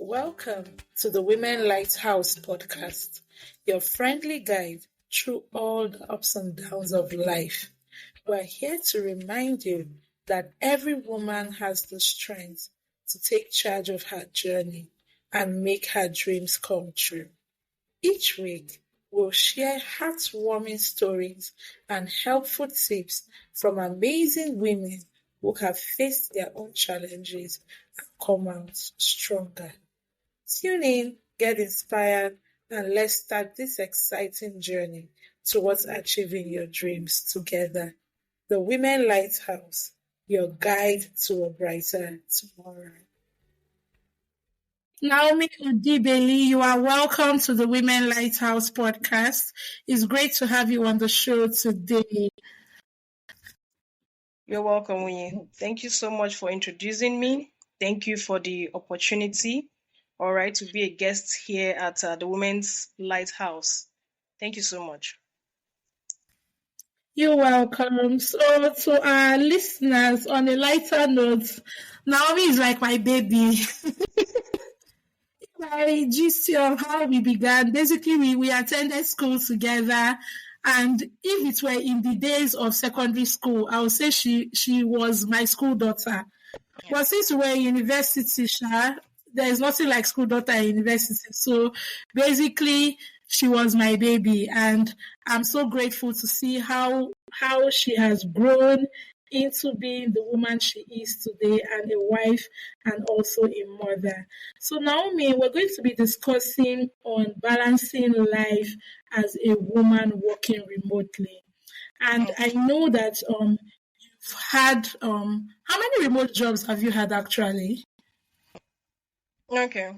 Welcome to the Women Lighthouse podcast, your friendly guide through all the ups and downs of life. We're here to remind you that every woman has the strength to take charge of her journey and make her dreams come true. Each week, we'll share heartwarming stories and helpful tips from amazing women who have faced their own challenges and come out stronger. Tune in, get inspired, and let's start this exciting journey towards achieving your dreams together. The Women Lighthouse, your guide to a brighter tomorrow. Naomi Odibeli, you are welcome to the Women Lighthouse podcast. It's great to have you on the show today. You're welcome, Winnie. Thank you so much for introducing me. Thank you for the opportunity, all right, to be a guest here at the Women's Lighthouse. Thank you so much. You're welcome. So, to our listeners, on a lighter note, Naomi is like my baby. My gist of how we began. Basically, we attended school together, and if it were in the days of secondary school, I would say she was my school daughter. Yeah. But since we were in university, there is nothing like school daughter in university. So basically, she was my baby, and I'm so grateful to see how she has grown into being the woman she is today, and a wife and also a mother. So Naomi, we're going to be discussing on balancing life as a woman working remotely. And I know that you've had how many remote jobs have you had actually? Okay.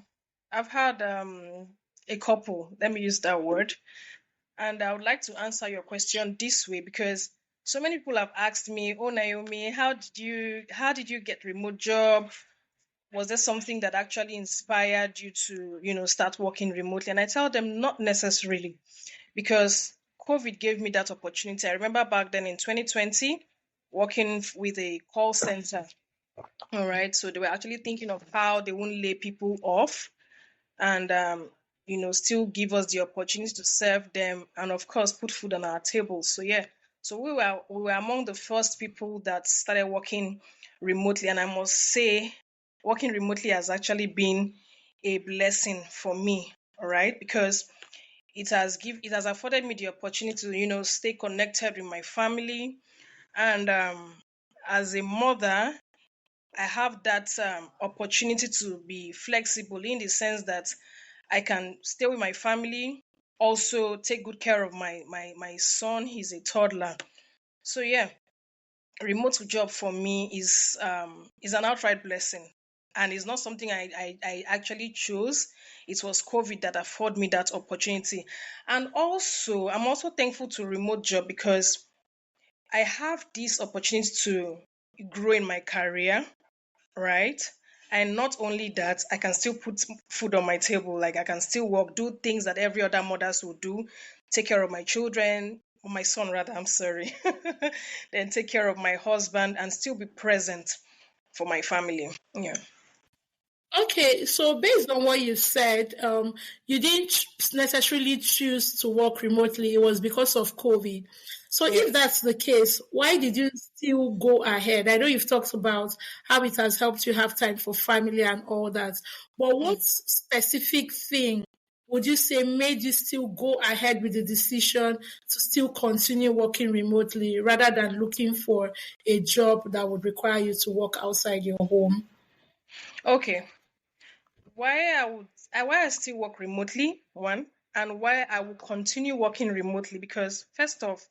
I've had a couple, let me use that word. And I would like to answer your question this way because so many people have asked me, "Oh, Naomi, how did you get remote job? Was there something that actually inspired you to, start working remotely?" And I tell them not necessarily, because COVID gave me that opportunity. I remember back then in 2020, working with a call center. All right, so they were actually thinking of how they won't lay people off, and still give us the opportunity to serve them, and of course put food on our tables. So yeah. So we were among the first people that started working remotely, and I must say, working remotely has actually been a blessing for me, all right, because it has afforded me the opportunity to stay connected with my family, and as a mother, I have that opportunity to be flexible in the sense that I can stay with my family, also take good care of my son. He's a toddler. So yeah, remote job for me is an outright blessing, and it's not something I actually chose. It was COVID that afforded me that opportunity. And also, I'm also thankful to remote job because I have this opportunity to grow in my career, right? And not only that, I can still put food on my table. Like I can still work, do things that every other mothers would do, take care of my children, or my son rather, I'm sorry. Then take care of my husband and still be present for my family. Yeah. Okay, so based on what you said, you didn't necessarily choose to work remotely. It was because of COVID. So if that's the case, why did you still go ahead? I know you've talked about how it has helped you have time for family and all that, but what specific thing would you say made you still go ahead with the decision to still continue working remotely rather than looking for a job that would require you to work outside your home? Okay. Why I still work remotely, one, and why I will continue working remotely, because first off,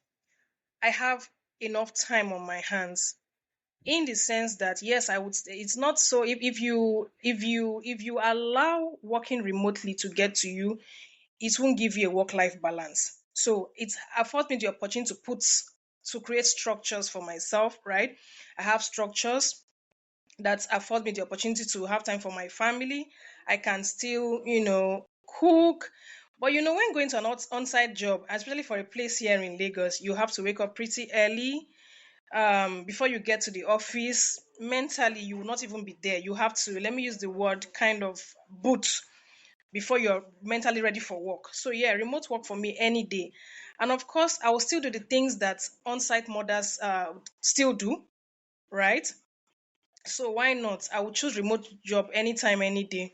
I have enough time on my hands, in the sense that yes, I would say it's not so if you allow working remotely to get to you, it won't give you a work-life balance. So it affords me the opportunity to create structures for myself, right? I have structures that afford me the opportunity to have time for my family. I can still, cook. But when going to an on-site job, especially for a place here in Lagos, you have to wake up pretty early. before you get to the office, mentally you will not even be there. You have to, let me use the word, kind of boot before you're mentally ready for work. So yeah, remote work for me any day. And of course, I will still do the things that on-site mothers still do, right? So why not? I will choose remote job anytime, any day,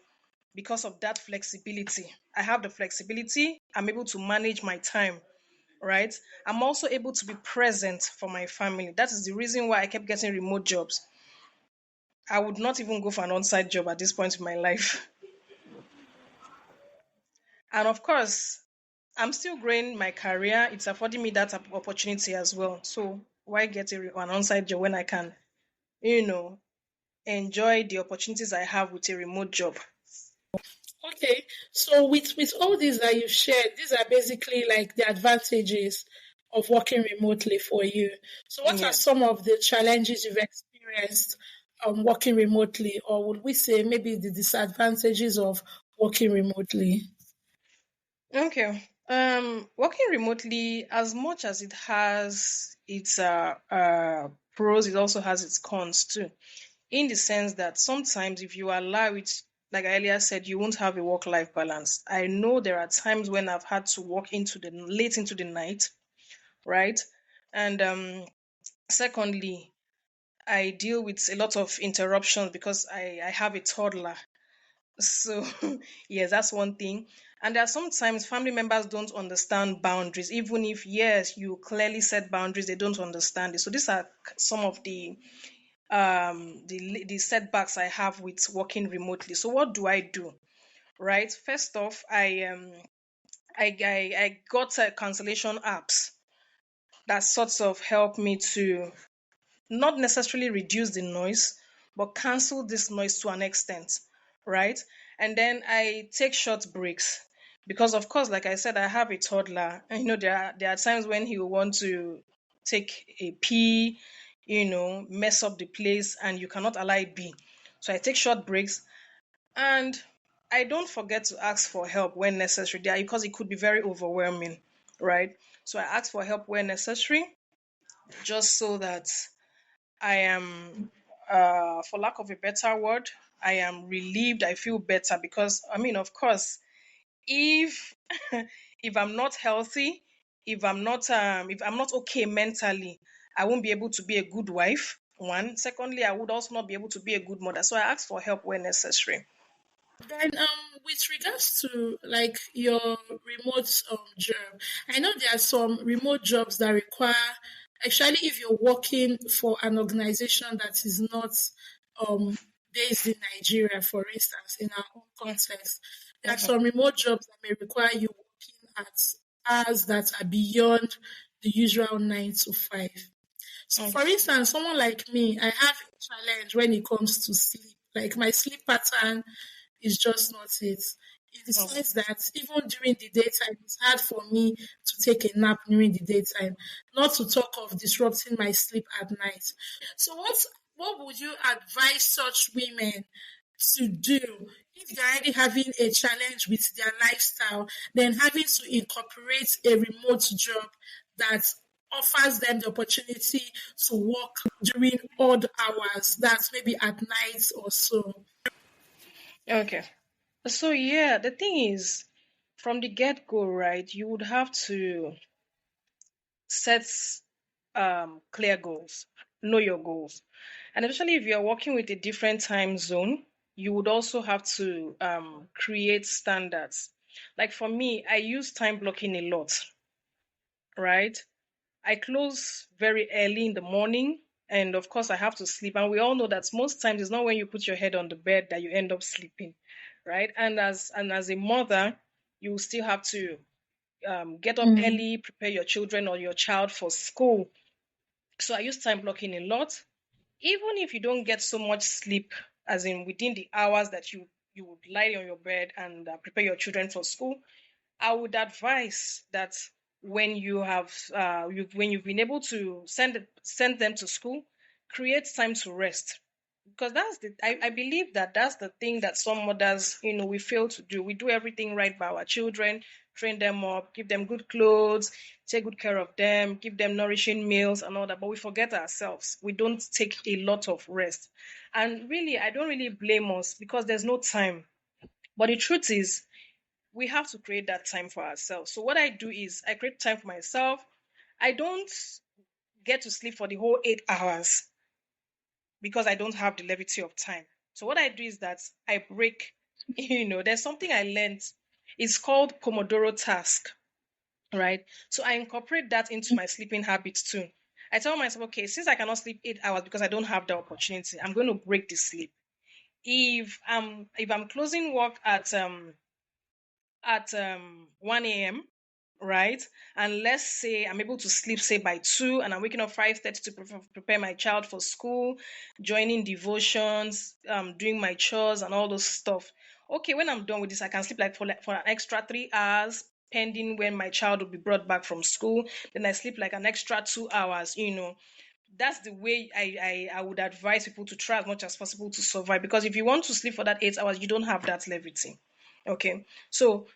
because of that flexibility. I have the flexibility. I'm able to manage my time, right? I'm also able to be present for my family. That is the reason why I kept getting remote jobs. I would not even go for an on-site job at this point in my life. And of course, I'm still growing my career. It's affording me that opportunity as well. So why get an on-site job when I can, you know, enjoy the opportunities I have with a remote job? Okay, so with all these that you shared, these are basically like the advantages of working remotely for you. So, what are Yes. some of the challenges you've experienced working remotely, or would we say maybe the disadvantages of working remotely? Okay. Working remotely, as much as it has its pros, it also has its cons too. In the sense that sometimes if you allow it, like I earlier said, you won't have a work-life balance. I know there are times when I've had to work into the late into the night, right? And secondly, I deal with a lot of interruptions because I have a toddler. So, yes, that's one thing. And there are sometimes family members don't understand boundaries, even if, yes, you clearly set boundaries, they don't understand it. So, these are some of the setbacks I have with working remotely. So, what do I do? Right. First off, I got cancellation apps that sorts of help me to not necessarily reduce the noise, but cancel this noise to an extent, right? And then I take short breaks because, of course, like I said, I have a toddler, and there are times when he will want to take a pee, mess up the place, and you cannot allow it be. So I take short breaks, and I don't forget to ask for help when necessary, there because it could be very overwhelming, right? So I ask for help when necessary, just so that I am, for lack of a better word, I am relieved. I feel better because, I mean, of course, if if I'm not healthy, if I'm not okay mentally, I won't be able to be a good wife. One, secondly, I would also not be able to be a good mother. So I ask for help when necessary. Then, with regards to like your remote job, I know there are some remote jobs that require, especially if you're working for an organization that is not um based in Nigeria, for instance, in our own context, there are Mhm. some remote jobs that may require you working at hours that are beyond the usual 9 to 5. So, for Okay. instance, someone like me, I have a challenge when it comes to sleep. Like my sleep pattern is just not it. In the Okay. sense that even during the daytime, it's hard for me to take a nap during the daytime, not to talk of disrupting my sleep at night. So, what would you advise such women to do if they're already having a challenge with their lifestyle, then having to incorporate a remote job that offers them the opportunity to work during odd hours, that's maybe at night or so? Okay. So yeah, the thing is, from the get-go, right, you would have to set clear goals, know your goals. And especially if you're working with a different time zone, you would also have to create standards. Like for me, I use time blocking a lot, right? I close very early in the morning, and of course, I have to sleep. And we all know that most times it's not when you put your head on the bed that you end up sleeping, right? And as a mother, you still have to get up Mm. early, prepare your children or your child for school. So I use time blocking a lot. Even if you don't get so much sleep, as in within the hours that you would lie on your bed and prepare your children for school, I would advise that when when you've been able to send them to school, create time to rest, because I believe that that's the thing that some mothers we fail to do. We do everything right by our children. train them up, give them good clothes, take good care of them, give them nourishing meals and all that. But we forget ourselves. We don't take a lot of rest. And really, I don't really blame us because there's no time. But the truth is, we have to create that time for ourselves. So what I do is I create time for myself. I don't get to sleep for the whole 8 hours because I don't have the levity of time. So what I do is that I break, there's something I learned. It's called Pomodoro task, right? So I incorporate that into my sleeping habits too. I tell myself, okay, since I cannot sleep 8 hours because I don't have the opportunity, I'm going to break the sleep. If I'm closing work at 1 a.m., right? And let's say I'm able to sleep, say by 2, and I'm waking up 5:30 to prepare my child for school, joining devotions, doing my chores and all those stuff. Okay, when I'm done with this, I can sleep for an extra 3 hours, pending when my child will be brought back from school. Then I sleep like an extra 2 hours. That's the way I would advise people to try as much as possible to survive. Because if you want to sleep for that 8 hours, you don't have that levity. Okay, so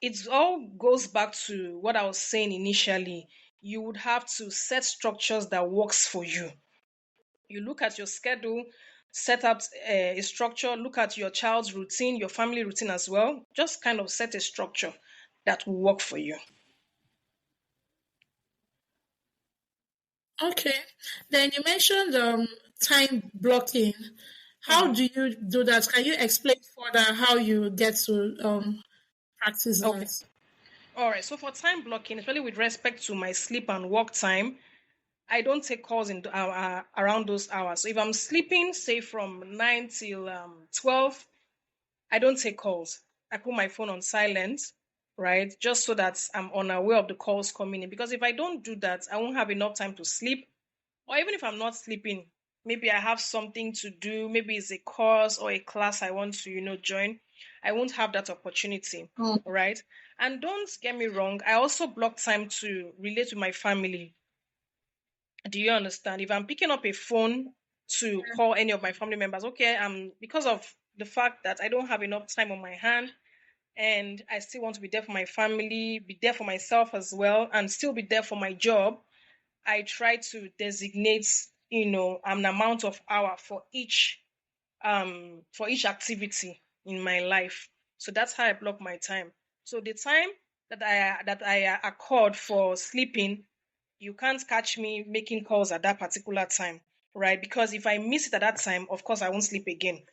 it all goes back to what I was saying initially. You would have to set structures that works for you. You look at your schedule, set up a structure, look at your child's routine, your family routine as well. Just kind of set a structure that will work for you. Okay. Then you mentioned time blocking. How Mhm. do you do that? Can you explain further how you get to practice Okay. that? All right. So for time blocking, especially with respect to my sleep and work time, I don't take calls in around those hours. So if I'm sleeping, say from 9 till 12, I don't take calls. I put my phone on silent, right? Just so that I'm unaware of the calls coming in. Because if I don't do that, I won't have enough time to sleep. Or even if I'm not sleeping, maybe I have something to do, maybe it's a course or a class I want to, join. I won't have that opportunity, right? And don't get me wrong, I also block time to relate with my family. Do you understand? If I'm picking up a phone to call any of my family members, okay, because of the fact that I don't have enough time on my hand and I still want to be there for my family, be there for myself as well, and still be there for my job, I try to designate, an amount of hour for each activity in my life. So that's how I block my time. So the time that I accord for sleeping, you can't catch me making calls at that particular time, right? Because if I miss it at that time, of course I won't sleep again,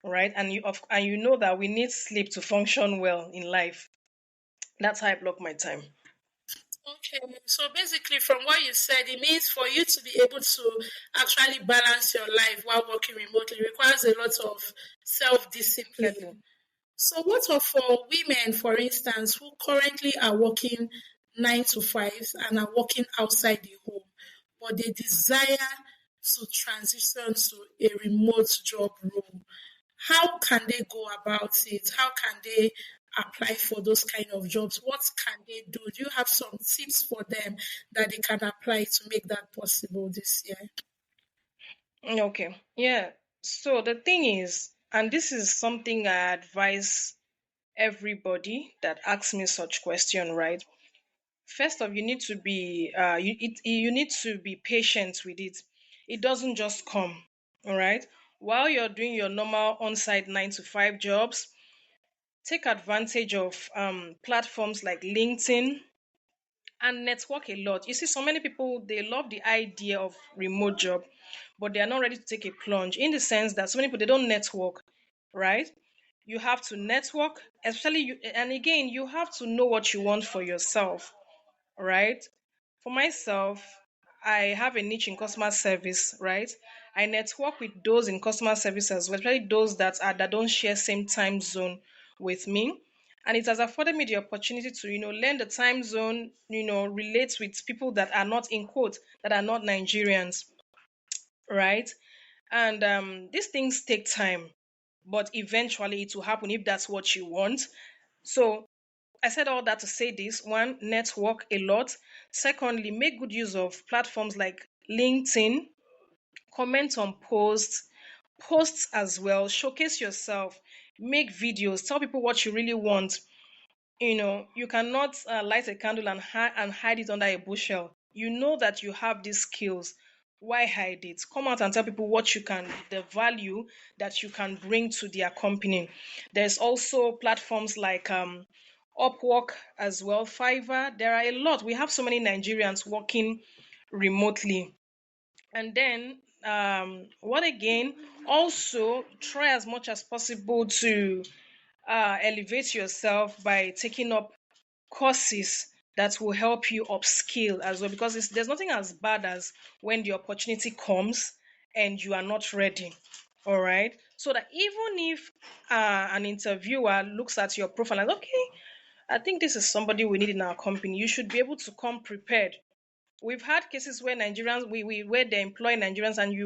right? And you know that we need sleep to function well in life. That's how I block my time. Okay, so basically, from what you said, it means for you to be able to actually balance your life while working remotely requires a lot of self Definitely. discipline. So, what of for women, for instance, who currently are working 9 to 5 and are working outside the home, but they desire to transition to a remote job role? How can they go about it? How can they apply for those kind of jobs? What can they do? Do you have some tips for them that they can apply to make that possible this year? Okay. Yeah. So the thing is, and this is something I advise everybody that asks me such question, right? First off, you need to be you need to be patient with it. It doesn't just come, all right? While you're doing your normal on-site 9 to 5 jobs, take advantage of platforms like LinkedIn and network a lot. You see, so many people they love the idea of remote job, but they are not ready to take a plunge in the sense that so many people they don't network, right? You have to network, especially you, and again, you have to know what you want for yourself, right? For myself, I have a niche in customer service, right? I network with those in customer service as well, especially those that don't share same time zone with me. And it has afforded me the opportunity to, learn the time zone, relate with people that are not in quote, that are not Nigerians, right? And these things take time, but eventually it will happen if that's what you want. So I said all that to say this: one, network a lot. Secondly, make good use of platforms like LinkedIn, comment on posts as well, showcase yourself, make videos, tell people what you really want. You cannot light a candle and hide it under a bushel. You know that you have these skills. Why hide it? Come out and tell people what you can, the value that you can bring to their company. There's also platforms like Upwork as well, Fiverr. There are a lot. We have so many Nigerians working remotely. And then, what again? Also, try as much as possible to elevate yourself by taking up courses that will help you upskill as well, because there's nothing as bad as when the opportunity comes and you are not ready. All right, so that even if an interviewer looks at your profile and, okay, I think this is somebody we need in our company, you should be able to come prepared. We've had cases where Nigerians, we where they employ Nigerians, and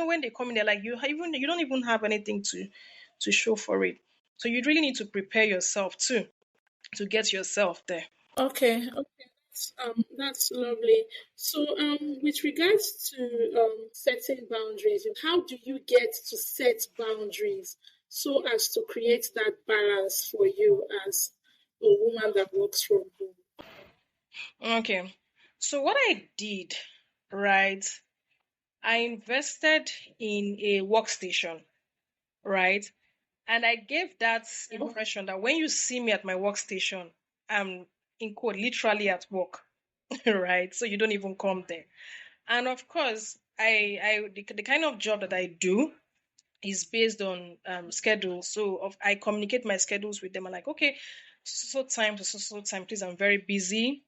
when they come in, they're like, you don't even have anything to show for it. So you really need to prepare yourself too, to get yourself there. Okay, okay, that's lovely. So, with regards to setting boundaries, how do you get to set boundaries so as to create that balance for you as a woman that works from home? Okay. So what I did, right? I invested in a workstation, right? And I gave that impression that when you see me at my workstation, I'm in quote literally at work, right? So you don't even come there. And of course, the kind of job that I do is based on schedule. So I communicate my schedules with them. I'm like, okay, so time to so time, please. I'm very busy.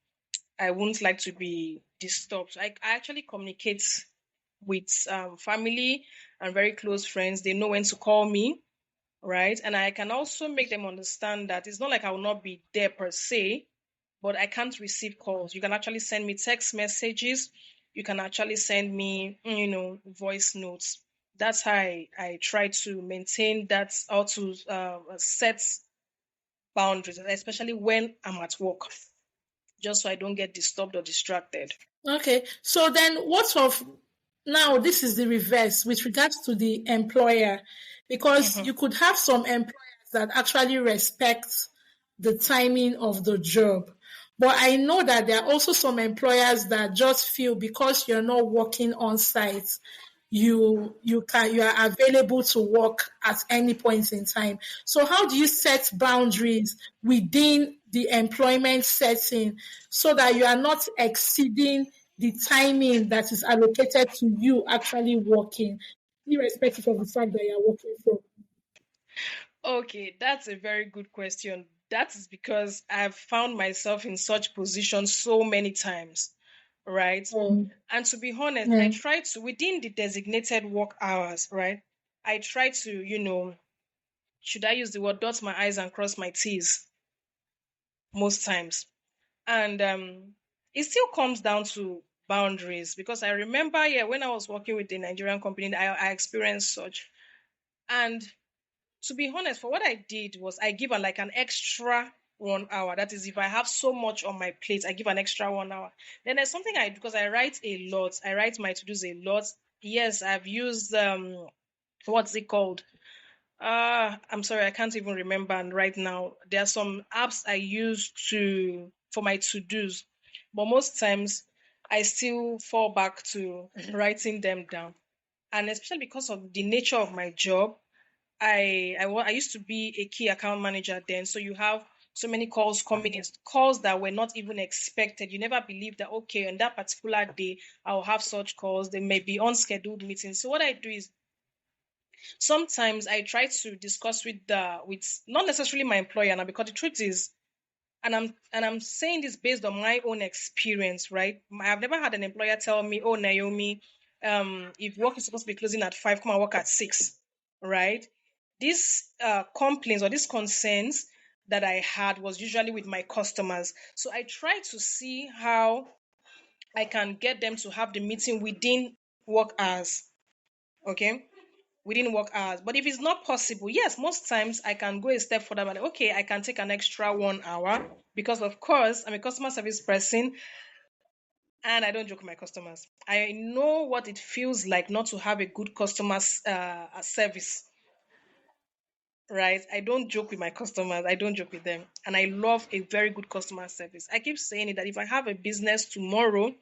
I wouldn't like to be disturbed. I actually communicate with family and very close friends. They know when to call me, right? And I can also make them understand that it's not like I will not be there per se, but I can't receive calls. You can actually send me text messages. You can actually send me, voice notes. That's how I try to maintain that, or to set boundaries, especially when I'm at work, just so I don't get disturbed or distracted. Okay, so then what of now? This is the reverse with regards to the employer, because Mhm. you could have some employers that actually respect the timing of the job. But I know that there are also some employers that just feel because you're not working on site, you are available to work at any point in time. So how do you set boundaries within the employment setting so that you are not exceeding the timing that is allocated to you actually working, irrespective of the fact that you're working from? Okay, that's a very good question. That is because I've found myself in such positions so many times, right? Mm, And to be honest, I mm. try to, within the designated work hours, right? I try to, should I use the word, dot my I's and cross my T's most times. And it still comes down to boundaries, because I remember, yeah, when I was working with the Nigerian company, I experienced such. And to be honest, for what I did was I give like an extra 1 hour. That is, if I have so much on my plate, I give an extra 1 hour. Then there's something I do, because I write a lot. I write my to-dos a lot. Yes, I've used what's it called? I'm sorry, I can't even remember right now. There are some apps I use to for my to-dos, but most times I still fall back to writing them down. And especially because of the nature of my job, I used to be a key account manager then, so you have so many calls coming in, calls that were not even expected. You never believe that, okay, on that particular day I'll have such calls. They may be unscheduled meetings. So what I do is, sometimes I try to discuss with not necessarily my employer now, because the truth is, and I'm saying this based on my own experience, right? I've never had an employer tell me, "Oh, Naomi, if work is supposed to be closing at 5, come and work at 6," right? These complaints or these concerns that I had was usually with my customers. So I try to see how I can get them to have the meeting within work hours. Okay, within work hours. But if it's not possible, yes, most times I can go a step further. But okay, I can take an extra 1 hour, because, of course, I'm a customer service person and I don't joke with my customers. I know what it feels like not to have a good customer service. right? I don't joke with my customers. I don't joke with them. And I love a very good customer service. I keep saying it that if I have a business tomorrow,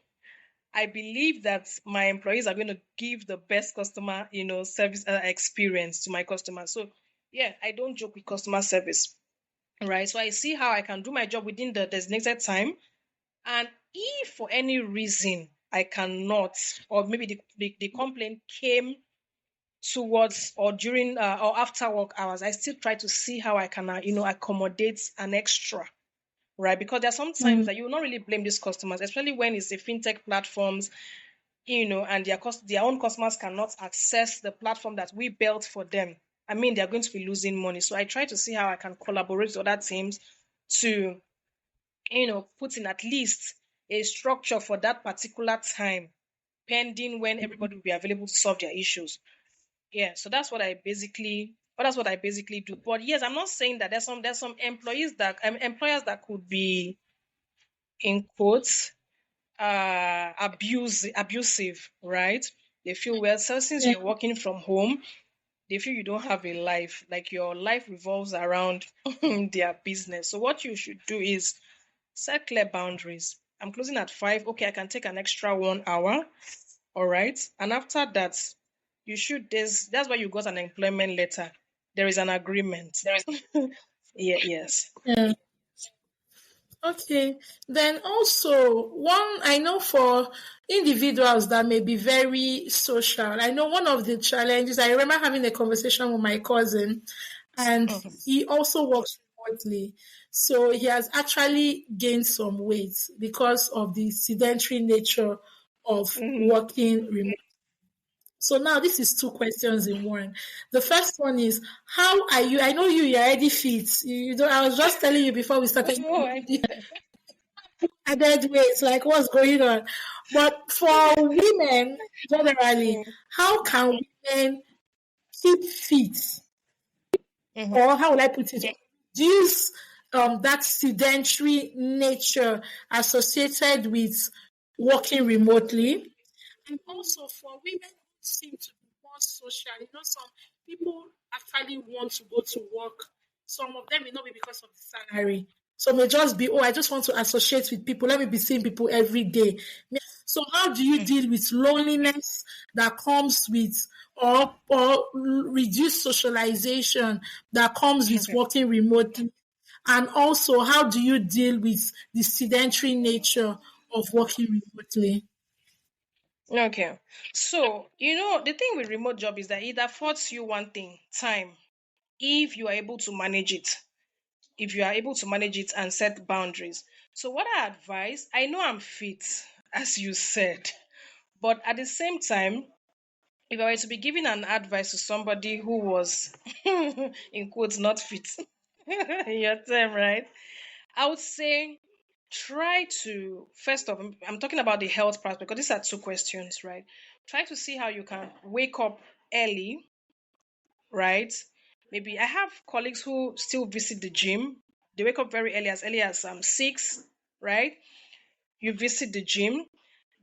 I believe that my employees are going to give the best customer, service experience to my customers. So, yeah, I don't joke with customer service, right? So I see how I can do my job within the designated time. And if for any reason I cannot, or maybe the complaint came towards or during or after work hours, I still try to see how I can, accommodate an extra, right? Because there are some times Mm. that you will not really blame these customers, especially when it's the fintech platforms, and their own customers cannot access the platform that we built for them. I mean, they're going to be losing money. So I try to see how I can collaborate with other teams to, put in at least a structure for that particular time, pending when everybody will be available to solve their issues. Yeah, so that's what I basically do. But yes, I'm not saying that there's some employers that could be, in quotes, abusive, right? They feel, well, so since Yeah. you're working from home, they feel you don't have a life, like your life revolves around their business. So what you should do is set clear boundaries. I'm closing at 5. Okay, I can take an extra 1 hour. All right. And after that, that's why you got an employment letter. There is an agreement. Yeah, yes. Yeah. Okay. Then also, one, I know for individuals that may be very social, I know one of the challenges, I remember having a conversation with my cousin, and Mhm. he also works remotely. So he has actually gained some weight because of the sedentary nature of Mhm. working remote. So now this is two questions in one. The first one is, how are you? I know you're already fit. You don't, I was just telling you before we started, Oh, I, added weight, like what's going on? But for women generally, mm, how can women keep fit, mhm. or how will I put it? Reduce that sedentary nature associated with working remotely. And also for women who seem to be more social, some people actually want to go to work. Some of them may not be because of the salary. So may just be, oh, I just want to associate with people. Let me be seeing people every day. So how do you deal with loneliness that comes with, or reduce socialization that comes with Okay. working remotely? And also, how do you deal with the sedentary nature of working remotely? Okay. So, the thing with remote job is that it affords you one thing, time, if you are able to manage it. If you are able to manage it and set boundaries. So, what I advise, I know I'm fit, as you said, but at the same time, if I were to be giving an advice to somebody who was, in quotes, not fit, in your term, right? I would say try to, first of all, I'm talking about the health part because these are two questions, right? Try to see how you can wake up early, right? Maybe I have colleagues who still visit the gym. They wake up very early as 6, right? You visit the gym.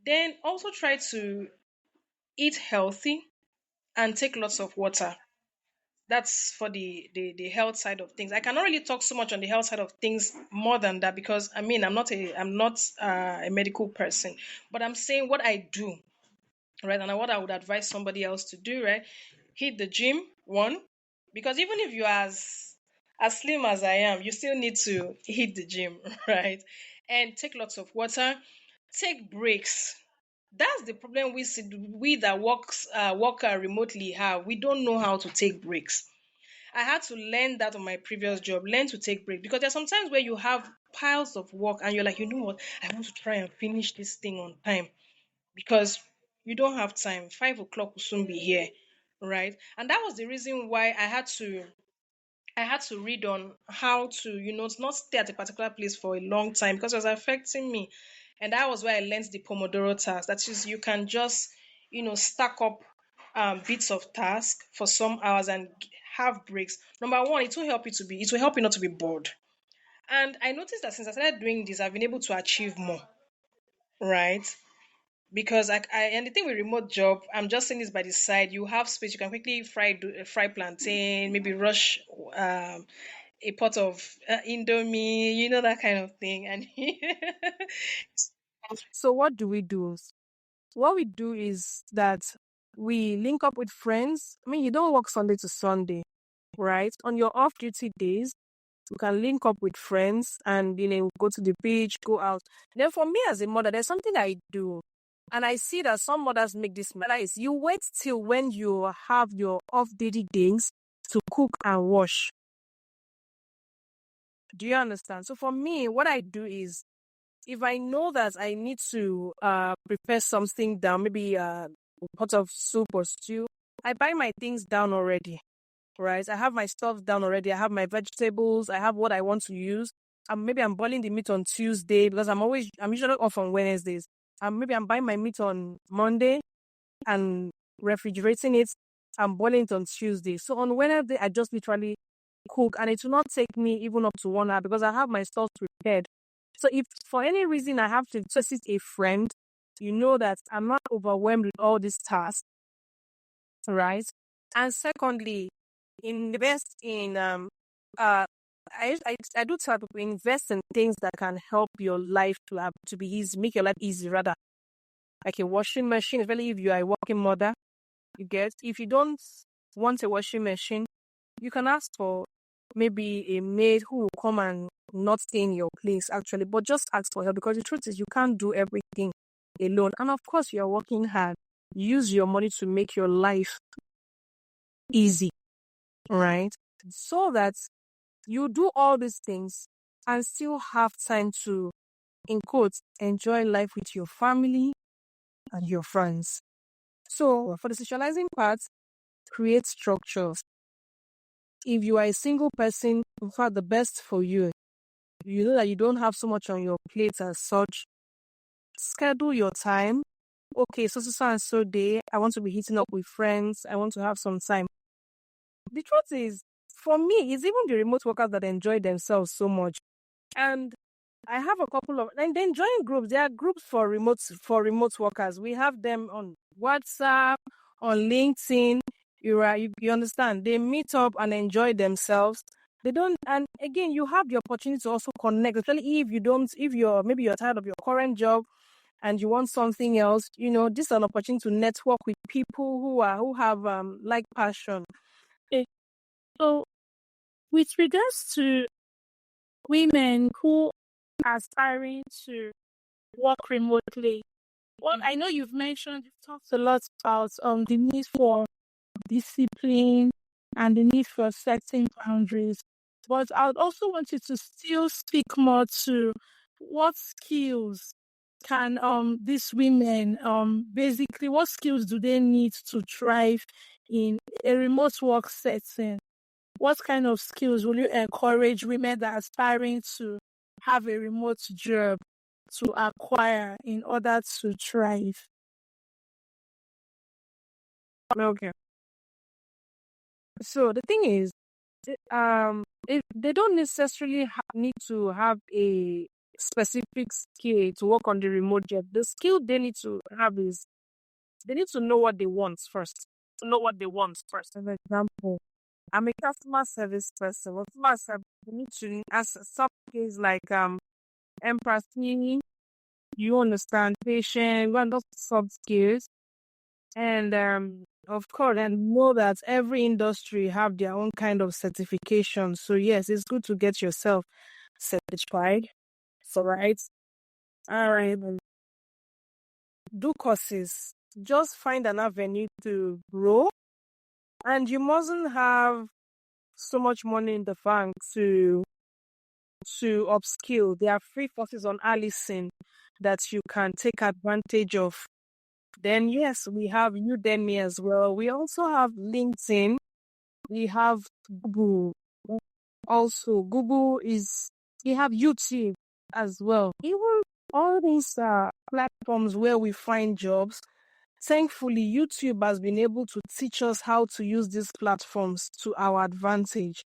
Then also try to eat healthy and take lots of water. That's for the health side of things. I cannot really talk so much on the health side of things more than that because I mean I'm not a medical person, but I'm saying what I do, right, and what I would advise somebody else to do, right. Hit the gym, one, because even if you're as slim as I am, you still need to hit the gym, right, and take lots of water, take breaks. That's the problem we that work remotely have. We don't know how to take breaks. I had to learn that on my previous job, learn to take breaks because there's sometimes where you have piles of work and you're like, you know what, I want to try and finish this thing on time because you don't have time. 5 o'clock will soon be here, right? And that was the reason why I had to read on how to, not stay at a particular place for a long time because it was affecting me. And that was where I learned the Pomodoro task. That is, you can just, stack up bits of task for some hours and have breaks. Number one, it will help you not to be bored. And I noticed that since I started doing this, I've been able to achieve more, right? because and the thing with remote job, I'm just saying this by the side. You have space. You can quickly fry plantain, maybe rush a pot of indomie, that kind of thing. And So what do we do? What we do is that we link up with friends. I mean, you don't work Sunday to Sunday, right? On your off duty days, you can link up with friends and, go to the beach, go out. Then for me as a mother, there's something I do. And I see that some mothers make this mistake. Is you wait till when you have your off duty days to cook and wash. Do you understand? So for me, what I do is, if I know that I need to prepare something down, maybe a pot of soup or stew, I buy my things down already, right? I have my stuff down already. I have my vegetables. I have what I want to use. Maybe I'm boiling the meat on Tuesday because I'm usually off on Wednesdays. Maybe I'm buying my meat on Monday and refrigerating it. I'm boiling it on Tuesday. So on Wednesday, I just literally cook, and it will not take me even up to 1 hour because I have my stuff prepared. So if for any reason I have to visit a friend, you know that I'm not overwhelmed with all these tasks, right? And secondly, invest in I do tell people, invest in things that can help your life to be easy, make your life easy rather. Like a washing machine, especially if you are a working mother. You get, if you don't want a washing machine, you can ask for maybe a maid who will come and not stay in your place actually, but just ask for help, because the truth is you can't do everything alone. And of course, you're working hard. Use your money to make your life easy, right? So that you do all these things and still have time to, in quotes, enjoy life with your family and your friends. So for the socializing part, create structures. If you are a single person, in fact, the best for you, you know that you don't have so much on your plate as such, schedule your time. Okay, so and so day, I want to be hitting up with friends. I want to have some time. The truth is, for me, it's even the remote workers that enjoy themselves so much. And I have a couple of, and then join groups. There are groups for remote workers. We have them on WhatsApp, on LinkedIn. You understand? They meet up and enjoy themselves. They don't, and again, you have the opportunity to also connect, especially if you're tired of your current job and you want something else. This is an opportunity to network with people who have like passion. Okay. So, with regards to women who are aspiring to work remotely, well, I know you've talked a lot about the need for discipline and the need for setting boundaries. But I would also want you to still speak more to what skills can these women basically, what skills do they need to thrive in a remote work setting? What kind of skills will you encourage women that are aspiring to have a remote job to acquire in order to thrive? Okay. So the thing is, they don't necessarily need to have a specific skill to work on the remote job. The skill they need to have is they need to know what they want first. For example, I'm a customer service person. Customer service, you need to ask some things like empathy. You understand patient, and those soft skills. And of course, and know that every industry have their own kind of certification. So yes, it's good to get yourself certified. So right, all right, do courses. Just find an avenue to grow, and you mustn't have so much money in the bank to upskill. There are free courses on Allison that you can take advantage of. Then yes, we have Udemy as well. We also have LinkedIn. We have Google. Also, we have YouTube as well. Even all these platforms where we find jobs, thankfully, YouTube has been able to teach us how to use these platforms to our advantage,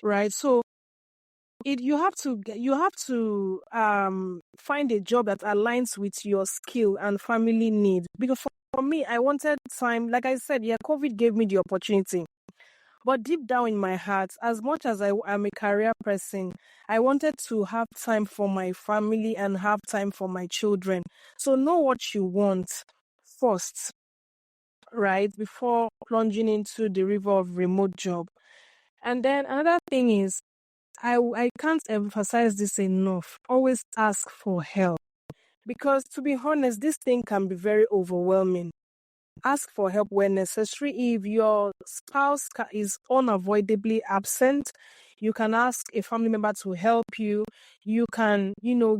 right? So you have to find a job that aligns with your skill and family need. Because for me, I wanted time, like I said, yeah, COVID gave me the opportunity. But deep down in my heart, as much as I am a career person, I wanted to have time for my family and have time for my children. So know what you want first, right? Before plunging into the river of remote job. And then another thing is, I can't emphasize this enough. Always ask for help. Because to be honest, this thing can be very overwhelming. Ask for help when necessary. If your spouse is unavoidably absent, you can ask a family member to help you. You can,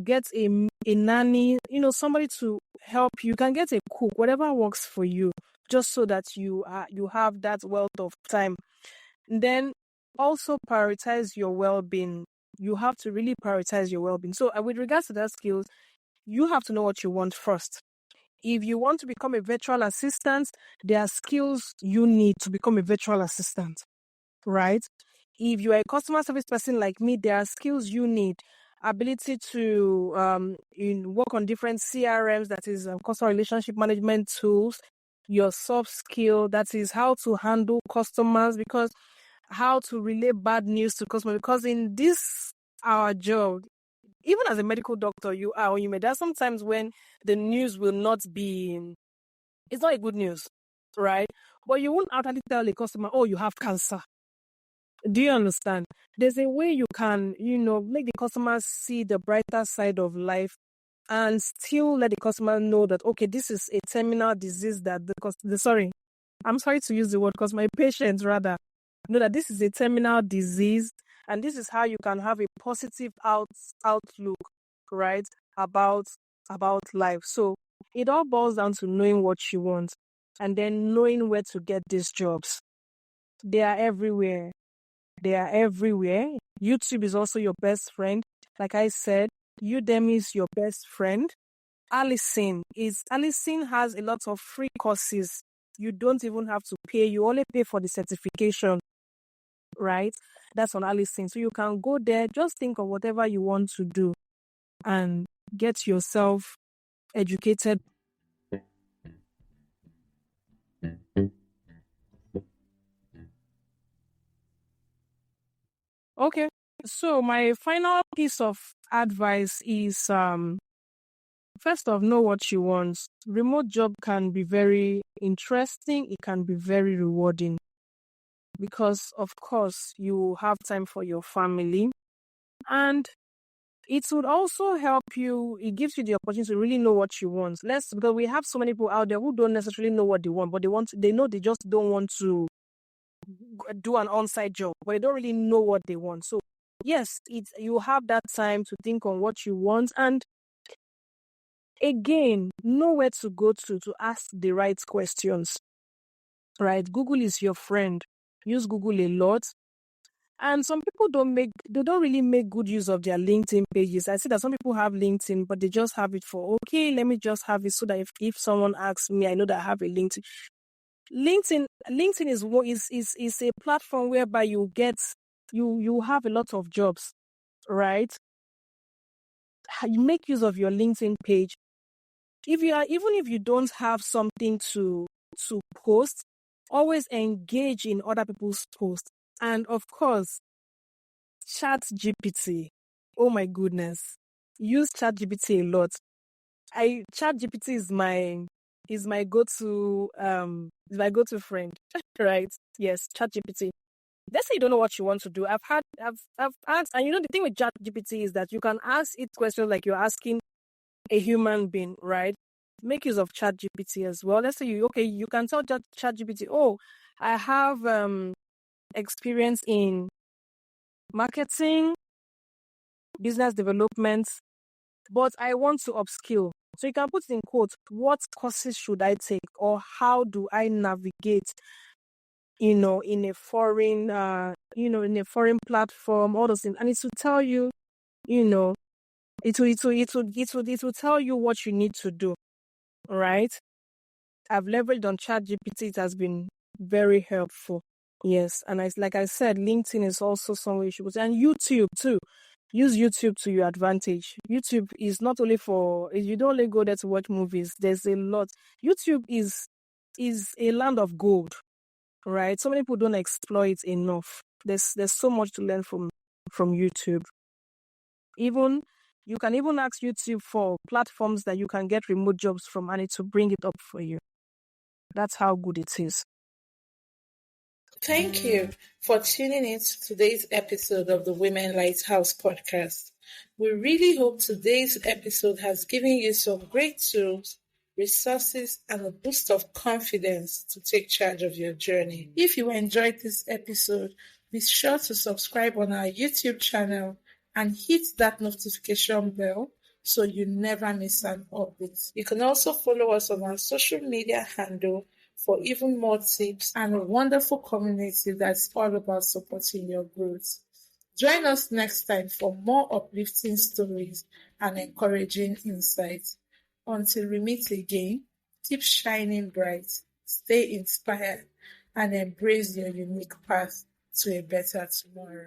get a nanny, somebody to help you. You can get a cook, whatever works for you, just so that you have that wealth of time. And then also prioritize your well-being. You have to really prioritize your well-being. So with regards to that skills, you have to know what you want first. If you want to become a virtual assistant, there are skills you need to become a virtual assistant, right? If you are a customer service person like me, there are skills you need. Ability to work on different CRMs, that is customer relationship management tools. Your soft skill, that is how to handle customers, because how to relay bad news to customers. Because in this our job, even as a medical doctor, there are sometimes when the news will not be, it's not a good news, right? But you won't outwardly tell the customer, oh, you have cancer. Do you understand? There's a way you can, make the customer see the brighter side of life and still let the customer know that, okay, this is a terminal disease that I'm sorry to use the word, because my patients rather know that this is a terminal disease, and this is how you can have a positive outlook, right, about life. So it all boils down to knowing what you want and then knowing where to get these jobs. They are everywhere. YouTube is also your best friend. Like I said, Udemy is your best friend. Allison has a lot of free courses. You don't even have to pay. You only pay for the certification, right? That's on Allison. So you can go there, just think of whatever you want to do and get yourself educated. Okay. So my final piece of advice is, first off, know what you want. Remote job can be very interesting. It can be very rewarding because, of course, you have time for your family, and it would also help you. It gives you the opportunity to really know what you want. Because we have so many people out there who don't necessarily know what they want, but they know they just don't want to do an on-site job, but they don't really know what they want. So yes, you have that time to think on what you want, and again, know where to go to ask the right questions. Right? Google is your friend. Use Google a lot. And some people don't really make good use of their LinkedIn pages. I see that some people have LinkedIn, but they just have it for, okay, let me just have it so that if someone asks me, I know that I have a LinkedIn. LinkedIn is a platform whereby you have a lot of jobs, right? You make use of your LinkedIn page. Even if you don't have something to post, always engage in other people's posts. And of course, ChatGPT. Oh my goodness. Use ChatGPT a lot. ChatGPT is my go-to friend. Right? Yes, ChatGPT. Let's say you don't know what you want to do. I've asked, and the thing with ChatGPT is that you can ask it questions like you're asking a human being, right? Make use of ChatGPT as well. Let's say you can tell ChatGPT, oh, I have experience in marketing, business development, but I want to upskill. So you can put in quotes, what courses should I take, or how do I navigate, in a foreign, in a foreign platform, all those things, and it will tell you, it will tell you what you need to do, right? I've leveraged on ChatGPT. It has been very helpful. Yes, and like I said, LinkedIn is also somewhere you should go to, and YouTube too. use YouTube to your advantage. YouTube is not only for, you don't only go there to watch movies. There's a lot. YouTube is a land of gold, right? So many people don't explore it enough. There's so much to learn from YouTube. Even you can even ask YouTube for platforms that you can get remote jobs from, and it will bring it up for you. That's how good it is. Thank you for tuning in to today's episode of the Women Lighthouse podcast. We really hope today's episode has given you some great tools, resources, and a boost of confidence to take charge of your journey. If you enjoyed this episode, be sure to subscribe on our YouTube channel and hit that notification bell so you never miss an update. You can also follow us on our social media handle for even more tips and a wonderful community that's all about supporting your growth. Join us next time for more uplifting stories and encouraging insights. Until we meet again, keep shining bright, stay inspired, and embrace your unique path to a better tomorrow.